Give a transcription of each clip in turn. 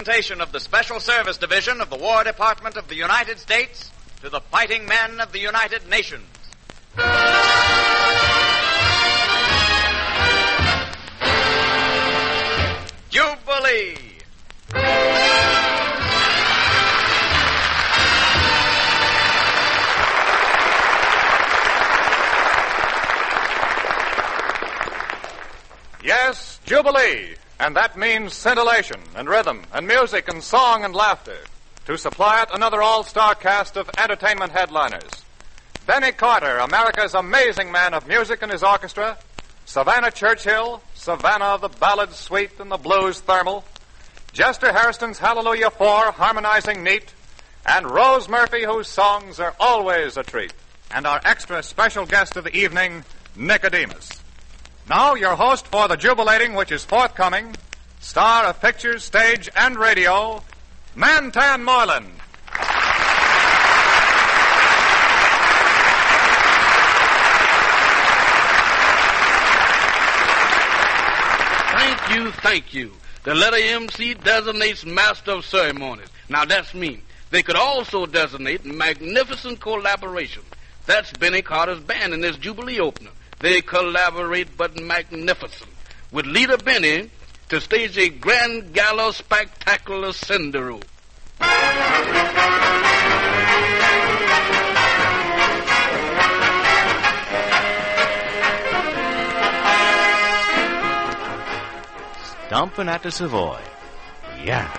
presentation of the Special Service Division of the War Department of the United States to the fighting men of the United Nations. Jubilee. Yes, Jubilee. And that means scintillation and rhythm and music and song and laughter. To supply it, another all-star cast of entertainment headliners. Benny Carter, America's amazing man of music and his orchestra. Savannah Churchill, Savannah of the Ballad Suite and the Blues Thermal. Jester Hairston's Hallelujah 4, harmonizing neat. And Rose Murphy, whose songs are always a treat. And our extra special guest of the evening, Nicodemus. Now, your host for the jubilating which is forthcoming, star of pictures, stage, and radio, Mantan Moylan. Thank you. The letter MC designates master of ceremonies. Now, that's me. They could also designate magnificent collaboration. That's Benny Carter's band in this Jubilee opener. They collaborate but magnificent, with leader Benny to stage a grand gala spectacular Cinderoo. Stompin' at the Savoy. Yeah.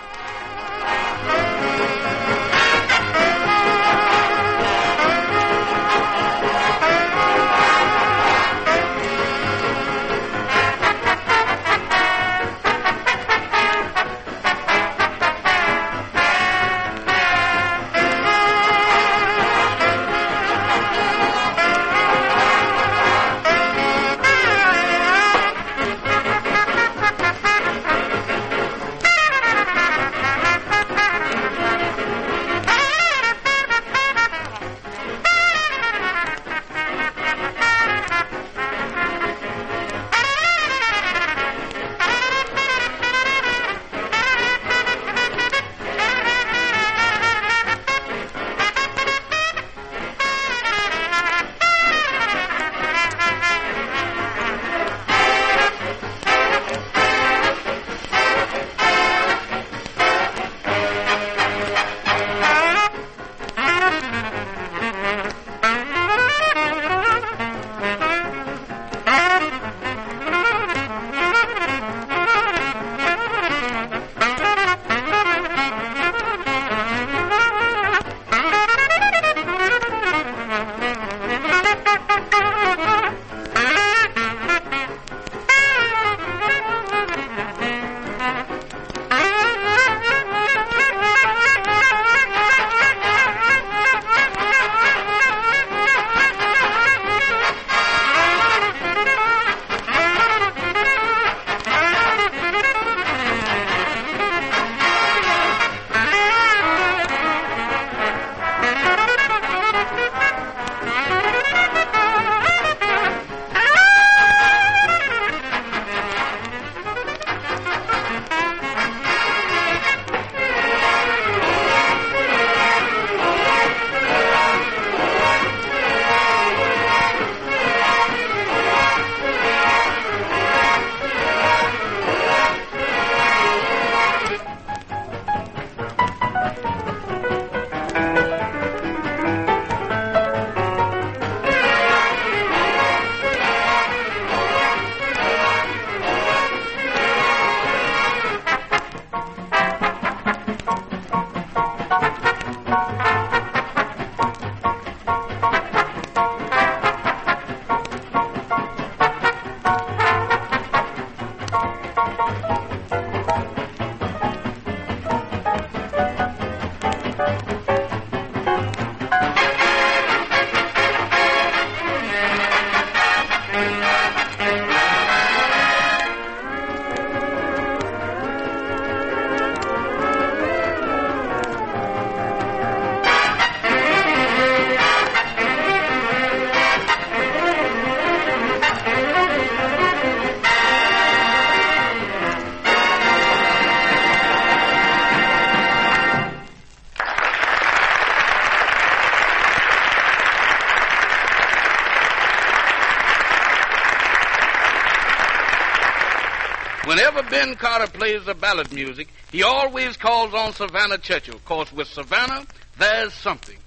Whenever Ben Carter plays the ballad music, he always calls on Savannah Churchill, because with Savannah, there's something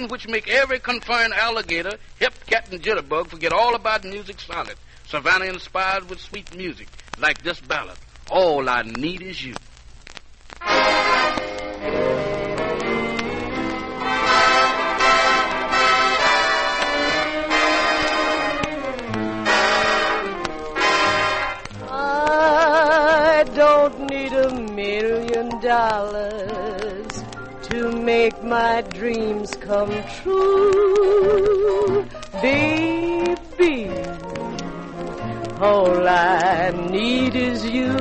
which make every confined alligator, hip cat, and jitterbug forget all about music solid. Savannah inspired with sweet music, like this ballad, All I Need Is You. I don't need $1 million to make my dreams come true, baby. All I need is you.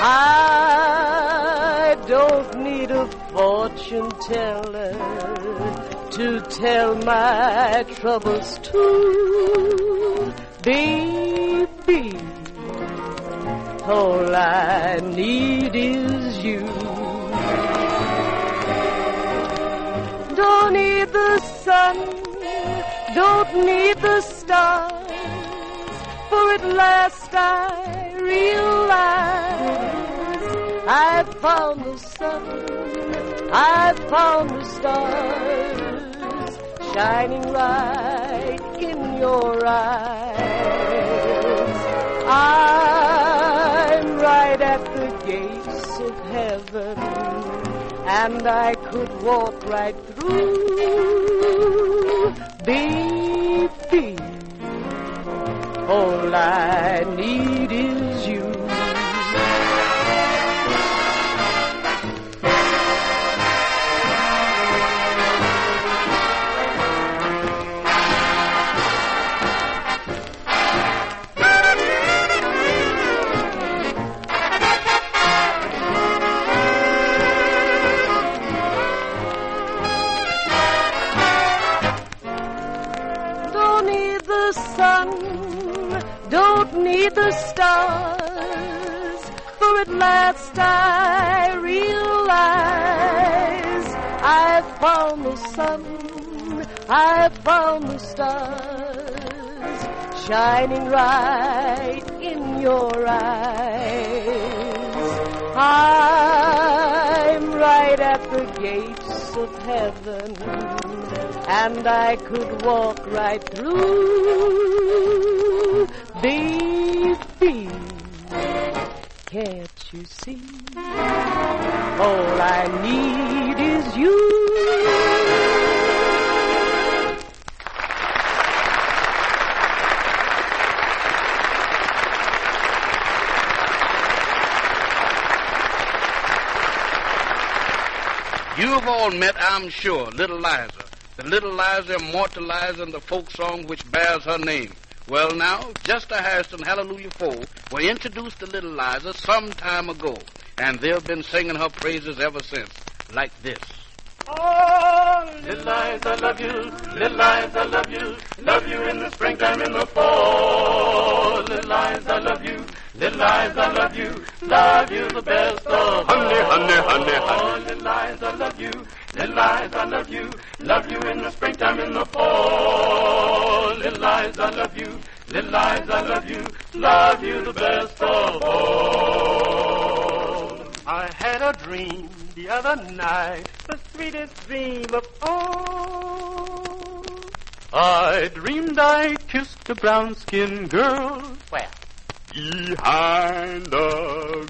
I don't need a fortune teller to tell my troubles to, baby. All I need is you. Don't need the sun, don't need the stars, for at last I realize I found the sun, I found the stars, shining right in your eyes. I'm right at the gates of heaven, and I could walk right through, baby. All I need is you. Don't need the stars, for at last I realize I found the sun, I found the stars, shining right in your eyes. I'm right at the gates of heaven, and I could walk right through, baby. Can't you see? All I need is you. You've all met, I'm sure, Little Liza. The Little Liza immortalized in the folk song which bears her name. Well, now, Chester Harrison Hallelujah 4 were introduced to Little Liza some time ago, and they've been singing her praises ever since, like this. Oh, Little Liza, I love you. Little Liza, I love you. Love you in the springtime, in the fall. Little Liza, I love you. Little Liza, I love you. Love you the best of honey, honey, honey, honey. Little Liza, I love you. Little Liza, I love you. Love you in the springtime, in the fall. Little Liza, I love you. Little Liza, I love you. Love you the best of all. I had a dream the other night, the sweetest dream of all. I dreamed I kissed a brown-skinned girl. Where? Behind the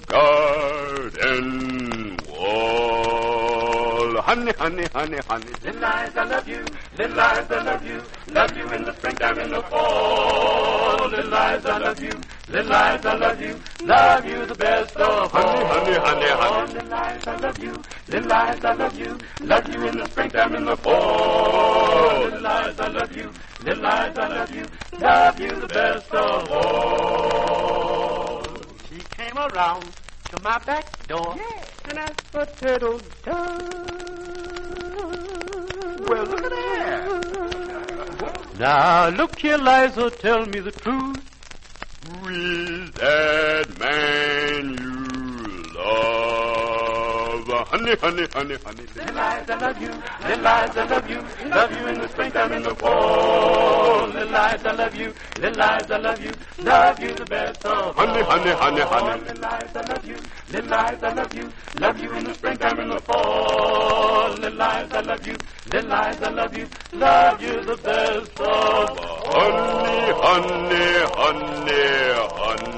garden wall. Honey, honey, honey, honey. Little Liza, I love you. Little Liza, I love you. Love you in the springtime, in the fall. Little Liza, I love you. Little Liza, I love you. Love you the best of all. Honey, honey, honey, honey. Little Liza, I love you. Little Liza, I love you. Love you in the springtime, in the fall. Little Liza, I love you. Little Liza, I love you. Love you the best of all. She came around to my back door and asked for turtle dove. Well, look at that. Now, look here, Liza, tell me the truth. Who is that man you love? Honey, honey, honey, honey, honey. Little eyes, I love you. Little eyes, I love you. Love you in the springtime, in the fall. Little eyes, I love you. Little eyes, I love you. Love you the best of all. Honey, honey, honey, honey. Little eyes, I love you. Little eyes, I love you. Love you in the springtime, in the fall. Little eyes, I love you. Little eyes, I love you. Love you the best of all. Honey, honey, honey, honey.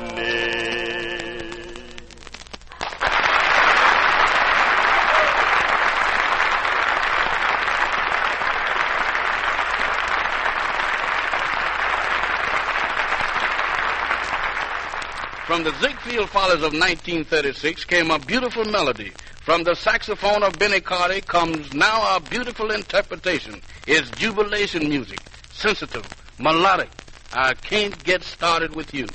From the Ziegfeld Follies of 1936 came a beautiful melody. From the saxophone of Benny Carter comes now a beautiful interpretation. It's jubilation music, sensitive, melodic. I can't get started with you.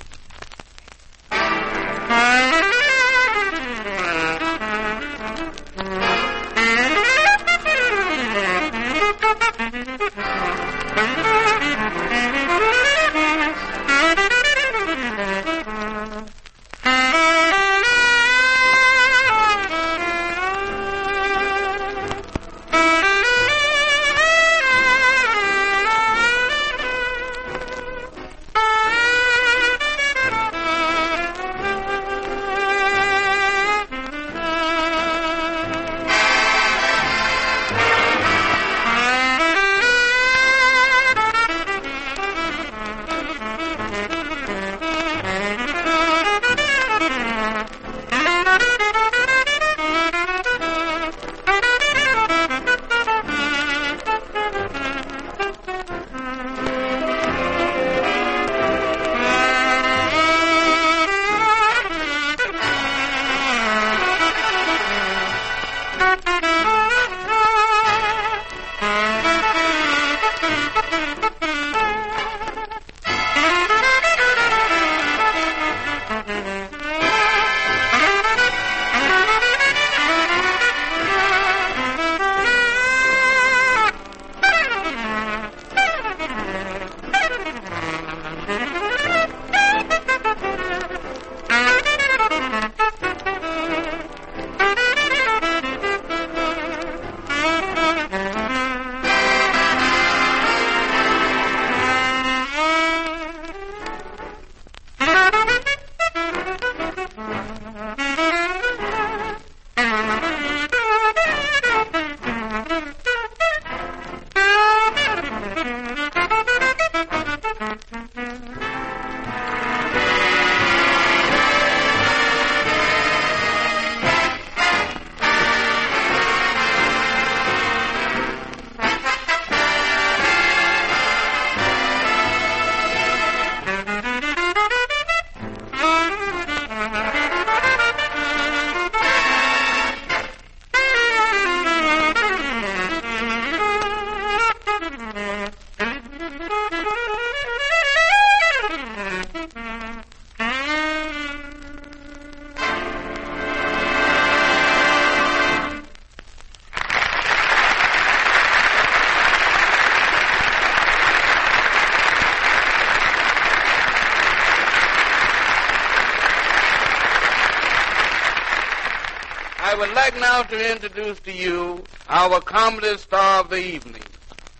I would like now to introduce to you our comedy star of the evening.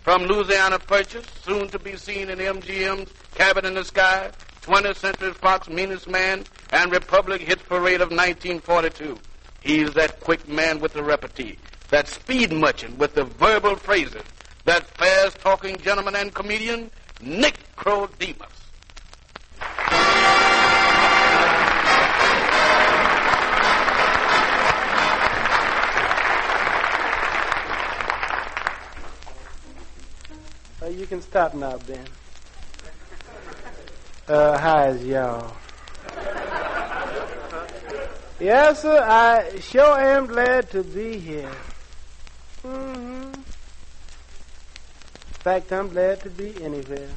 From Louisiana Purchase, soon to be seen in MGM's Cabin in the Sky, 20th Century Fox Meanest Man, and Republic Hits Parade of 1942. He's that quick man with the repartee, that speed merchant with the verbal phrases, that fast-talking gentleman and comedian, Nicodemus. You can stop now, Ben. Hi, y'all. Yes, sir, I sure am glad to be here. In fact, I'm glad to be anywhere.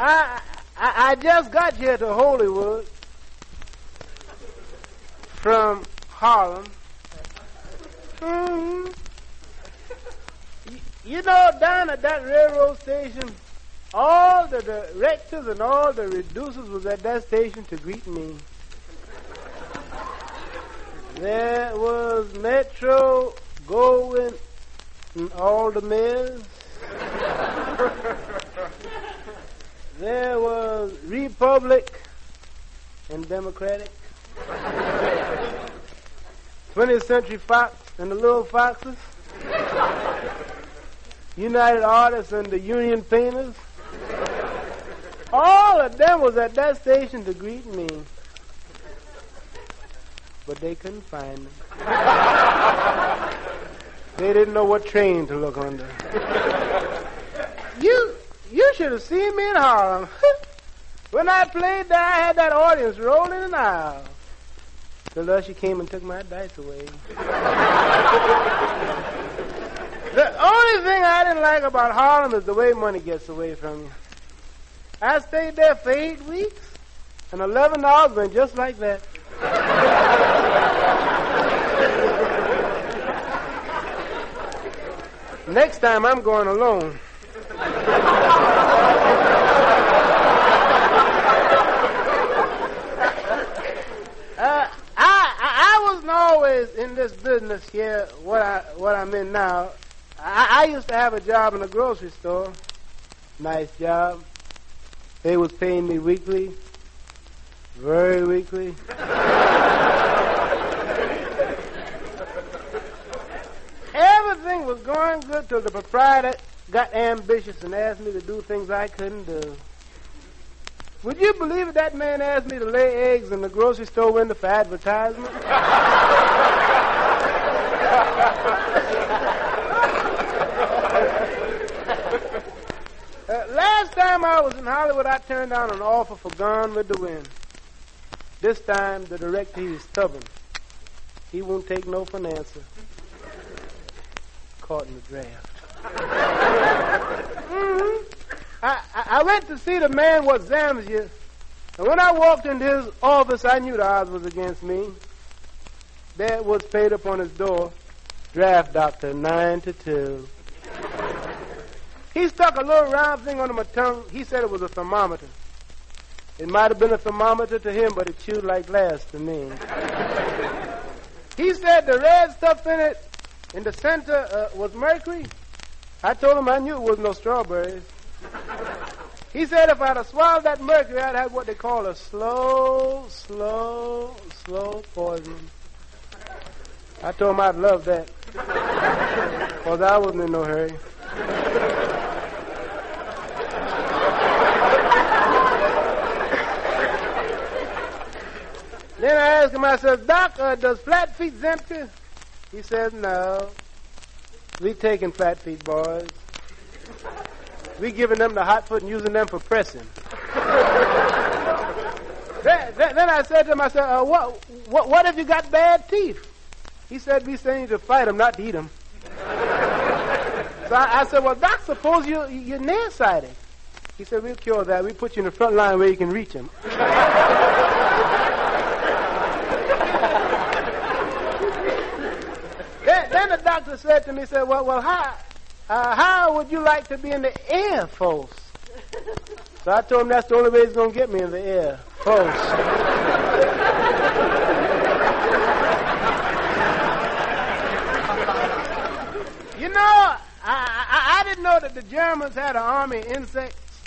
I just got here to Hollywood from Harlem. You know, down at that railroad station, all the directors and all the reducers was at that station to greet me. There was Metro going in all the mills. There was Republic and Democratic. 20th Century Fox and the Little Foxes. United Artists and the Union Painters. All of them was at that station to greet me. But they couldn't find me. They didn't know what train to look under. You should have seen me in Harlem. When I played there, I had that audience rolling in the aisle. Till Usher came and took my dice away. The only thing I didn't like about Harlem is the way money gets away from you. I stayed there for 8 weeks, and $11 went just like that. Next time I'm going alone. I wasn't always in this business here, what I'm in now. I used to have a job in a grocery store. Nice job. They was paying me weekly. Very weekly. Everything was going good till the proprietor got ambitious and asked me to do things I couldn't do. Would you believe it, that man asked me to lay eggs in the grocery store window for advertisement? Last time I was in Hollywood, I turned down an offer for Gone with the Wind. This time, the director, he's stubborn. He won't take no for an answer. Caught in the draft. I went to see the man what examines you, and when I walked into his office, I knew the odds was against me. There was paid up on his door, draft doctor, 9 to 2. He stuck a little round thing under my tongue. He said it was a thermometer. It might have been a thermometer to him, but it chewed like glass to me. He said the red stuff in it, in the center, was mercury. I told him I knew it was no strawberries. He said if I'd have swallowed that mercury, I'd have what they call a slow poison. I told him I'd love that, because I wasn't in no hurry. Then I asked him, I said, Doc, does flat feet empty? He said, no. We taking flat feet, boys. We giving them the hot foot and using them for pressing. Then I said to him, I said, what if you got bad teeth? He said, we saying to fight them, not to eat them. So I said, well, Doc, suppose you're nearsighted. He said, we'll cure that. We'll put you in the front line where you can reach them. Then the doctor said to me, he said, well, how would you like to be in the Air Force? So I told him that's the only way he's going to get me in the Air Force. You know, I didn't know that the Germans had an army of insects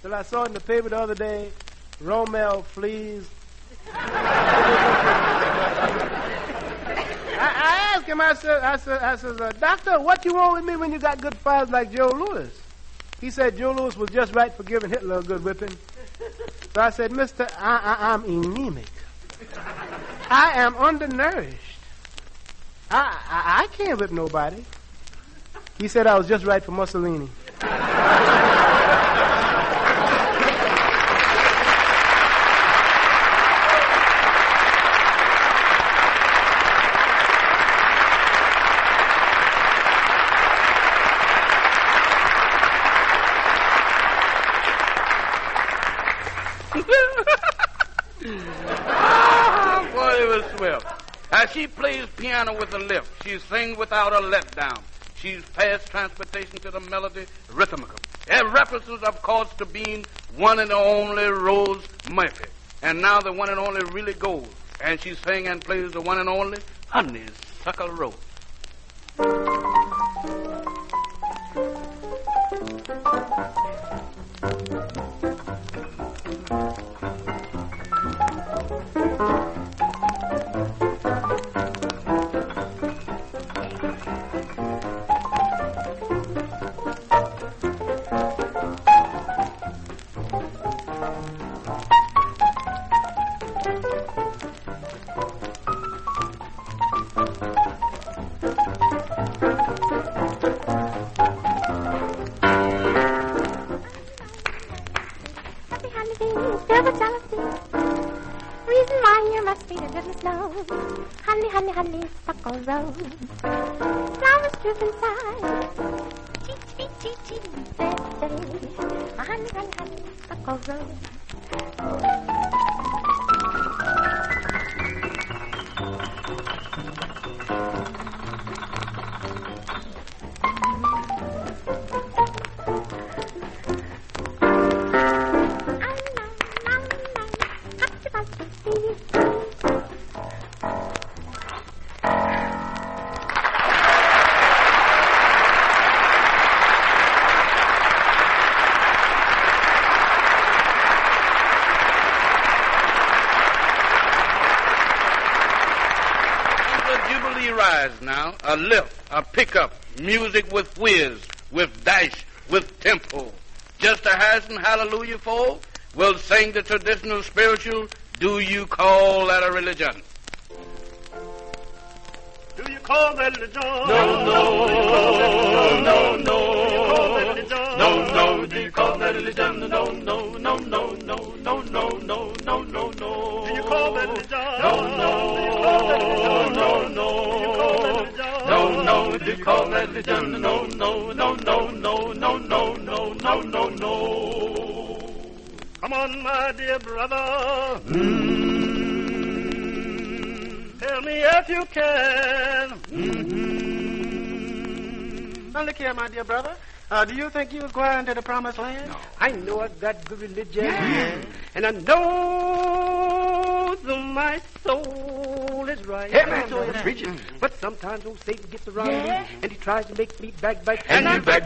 till I saw it in the paper the other day. Rommel fleas. I asked him, I said, Doctor, what you want with me when you got good fighters like Joe Louis? He said Joe Louis was just right for giving Hitler a good whipping. So I said, Mister, I'm anemic. I am undernourished. I can't whip nobody. He said I was just right for Mussolini. She plays piano with a lift. She sings without a letdown. She's fast transportation to the melody, rhythmical. It references, of course, to being one and only Rose Murphy. And now the one and only really goes. And she sings and plays the one and only Honeysuckle Rose. Reason why you must be a little slow. Honey, honey, honeysuckle rose. Flowers droop inside. Chee, chee, chee, chee, say, say. Honey, honey, honeysuckle rose. Now, a lift, a pickup, music with whiz, with dash, with tempo. Just a hash and hallelujah for will sing the traditional spiritual, do you call that a religion? Do you call that religion? No, no, no, no. No, no, do you call that religion? No, no, no, no, no, no, no, no, no, no, no. Do you call that religion? No, no, no, no. No, no, do you call that religion? No, no, no, no, no, no, no, no, no, no, no. Come on, my dear brother. Tell me if you can. Now, look here, my dear brother. Do you think you're going to the promised land? No. I know I've got good religion. Yeah. And I know that my soul is right. Hey, man, so you're preaching. But sometimes old Satan gets around me, and he tries to make me backbite. And you bite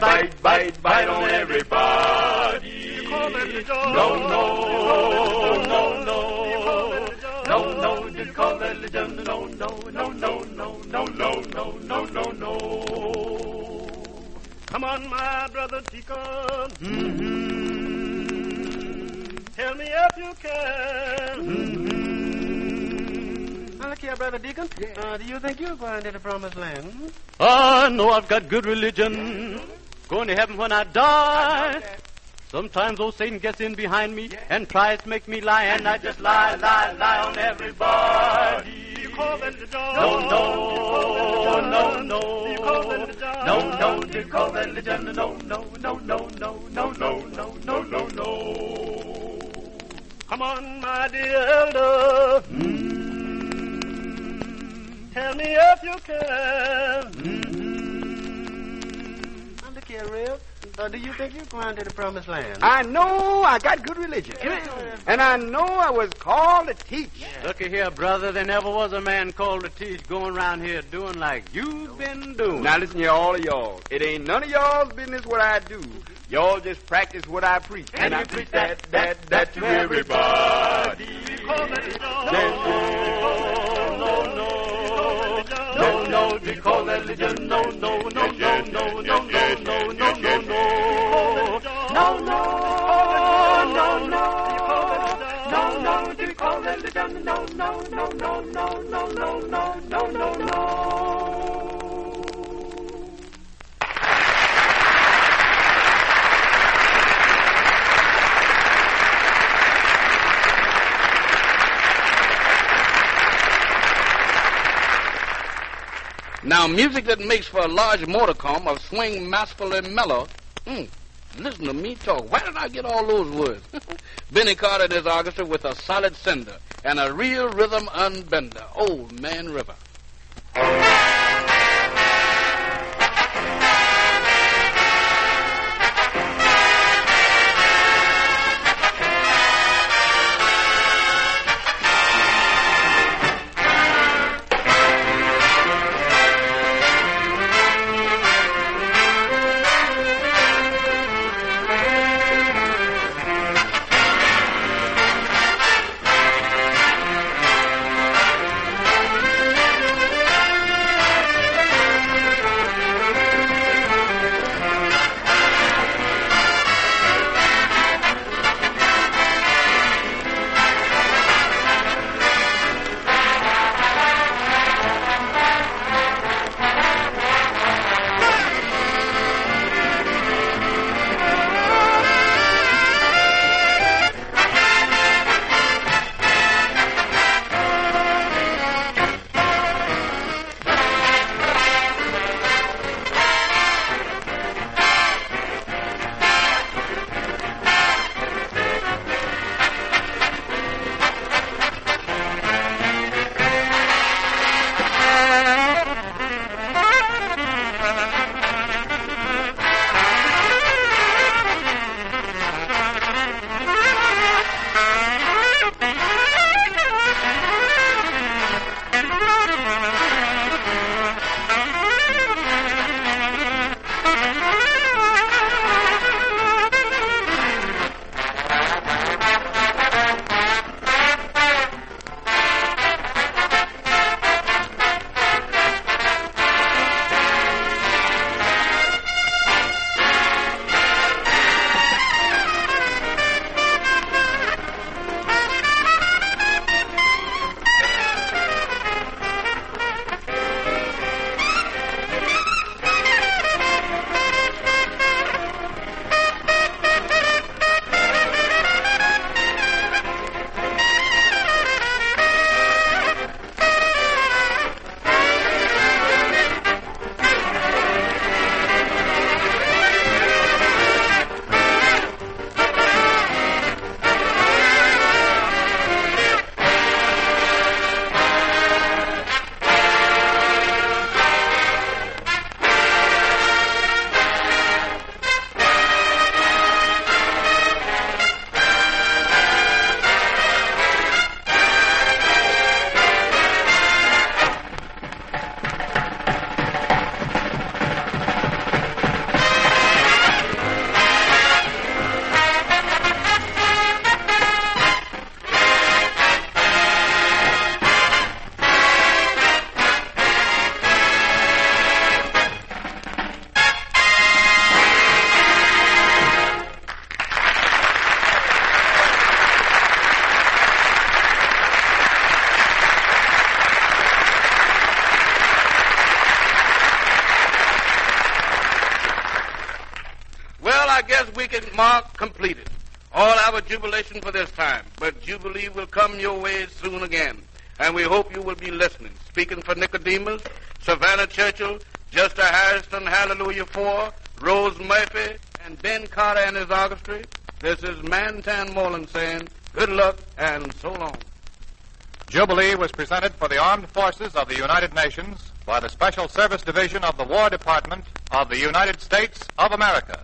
on everybody. You call that religion? No, no, no, no. No, no, do you call that religion? No, no, no, no, no, no, no, no, no, no, no. Come on, my brother Deacon. Tell me if you can. Now, look here, brother Deacon. Do you think you're going to the promised land? I know I've got good religion. Going to heaven when I die. Sometimes old Satan gets in behind me and tries to make me lie, and I just lie on everybody. You call that religion? No, no, no. You call that religion? No, do you call that religion? No, no, no, no, no, no, no, no, no, no, no. Come on, my dear elder. Tell me if you can. Now, look here, Rev. Do you think you're going to the promised land? I know I got good religion. And I know I was called to teach. Looky here, brother. There never was a man called to teach going around here doing like you've been doing. Now listen here, all of y'all. It ain't none of y'all's business what I do. Y'all just practice what I preach. And I preach that to everybody. No, do you call that religion? No, no, no, no, no, no, no, no, no, no, no. No, do you call that religion? No, no, no, no, no, no, no, no, no, no, no. Now, music that makes for a large modicum of swing masterfully mellow. Listen to me talk. Where did I get all those words? Benny Carter and his orchestra with a solid sender and a real rhythm unbender. Old Man River. I guess we can mark completed all our jubilation for this time. But Jubilee will come your way soon again. And we hope you will be listening. Speaking for Nicodemus, Savannah Churchill, Juster Harrison, Hallelujah 4, Rose Murphy, and Ben Carter and his orchestra, this is Mantan Moreland saying good luck and so long. Jubilee was presented for the Armed Forces of the United Nations by the Special Service Division of the War Department of the United States of America.